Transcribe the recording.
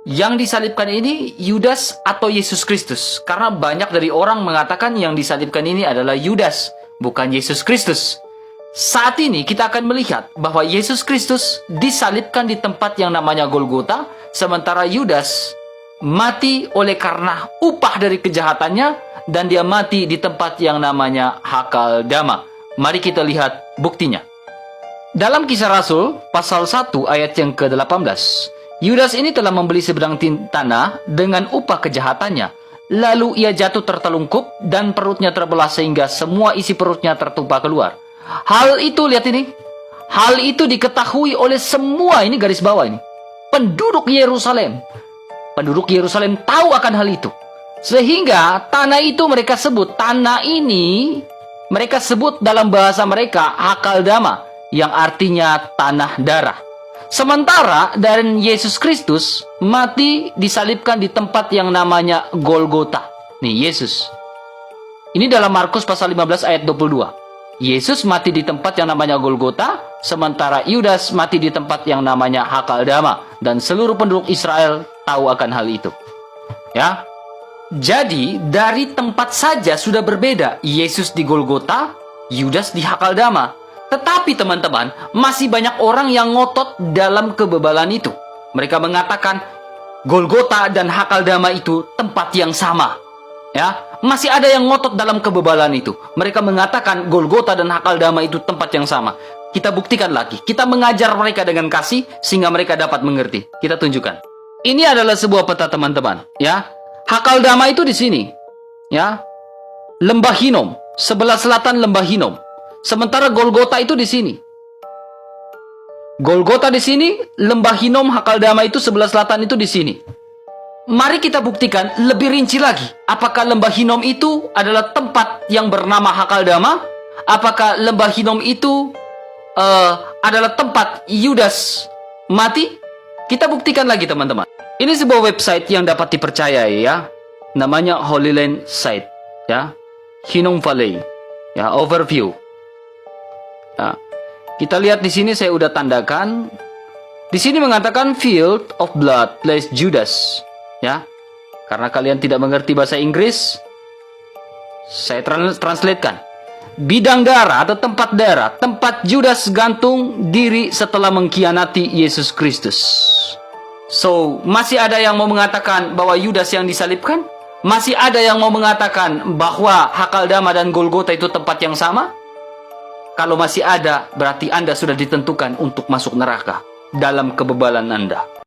Yang disalibkan ini Yudas atau Yesus Kristus? Karena banyak dari orang mengatakan yang disalibkan ini adalah Yudas, bukan Yesus Kristus. Saat ini kita akan melihat bahwa Yesus Kristus disalibkan di tempat yang namanya Golgota, sementara Yudas mati oleh karena upah dari kejahatannya, dan dia mati di tempat yang namanya Hakaldama. Mari kita lihat buktinya. Dalam Kisah Rasul, pasal 1 ayat yang ke-18, Yudas ini telah membeli sebidang tanah dengan upah kejahatannya. Lalu ia jatuh tertelungkup dan perutnya terbelah sehingga semua isi perutnya tertumpah keluar. Hal itu, lihat ini. Hal itu diketahui oleh semua, ini garis bawah ini, penduduk Yerusalem. Penduduk Yerusalem tahu akan hal itu. Sehingga tanah itu mereka sebut, tanah ini mereka sebut dalam bahasa mereka Hakaldama, yang artinya tanah darah. Sementara dan Yesus Kristus mati disalibkan di tempat yang namanya Golgota. Nih Yesus. Ini dalam Markus pasal 15 ayat 22. Yesus mati di tempat yang namanya Golgota, sementara Yudas mati di tempat yang namanya Hakaldama, dan seluruh penduduk Israel tahu akan hal itu. Ya. Jadi dari tempat saja sudah berbeda. Yesus di Golgota, Yudas di Hakaldama. Tetapi teman-teman, masih banyak orang yang ngotot dalam kebebalan itu. Mereka mengatakan Golgota dan Hakaldama itu tempat yang sama. Ya, masih ada yang ngotot dalam kebebalan itu. Mereka mengatakan Golgota dan Hakaldama itu tempat yang sama. Kita buktikan lagi. Kita mengajar mereka dengan kasih sehingga mereka dapat mengerti. Kita tunjukkan. Ini adalah sebuah peta teman-teman. Ya, Hakaldama itu di sini. Ya, Lembah Hinom, sebelah selatan Lembah Hinom. Sementara Golgota itu di sini. Golgota di sini, Lembah Hinom, Hakaldama itu sebelah selatan itu di sini. Mari kita buktikan lebih rinci lagi. Apakah Lembah Hinom itu adalah tempat yang bernama Hakaldama? Apakah Lembah Hinom itu adalah tempat Yudas mati? Kita buktikan lagi teman-teman. Ini sebuah website yang dapat dipercayai ya. Namanya Holy Land Site ya. Hinnom Valley. Ya, overview. Ya. Kita lihat di sini saya udah tandakan. Di sini mengatakan Field of Blood place Judas. Ya. Karena kalian tidak mengerti bahasa Inggris, saya translatekan. Bidang darah atau tempat Judas gantung diri setelah mengkhianati Yesus Kristus. So, masih ada yang mau mengatakan bahwa Yudas yang disalibkan? Masih ada yang mau mengatakan bahwa Hakaldama dan Golgota itu tempat yang sama? Kalau masih ada, berarti Anda sudah ditentukan untuk masuk neraka dalam kebebalan Anda.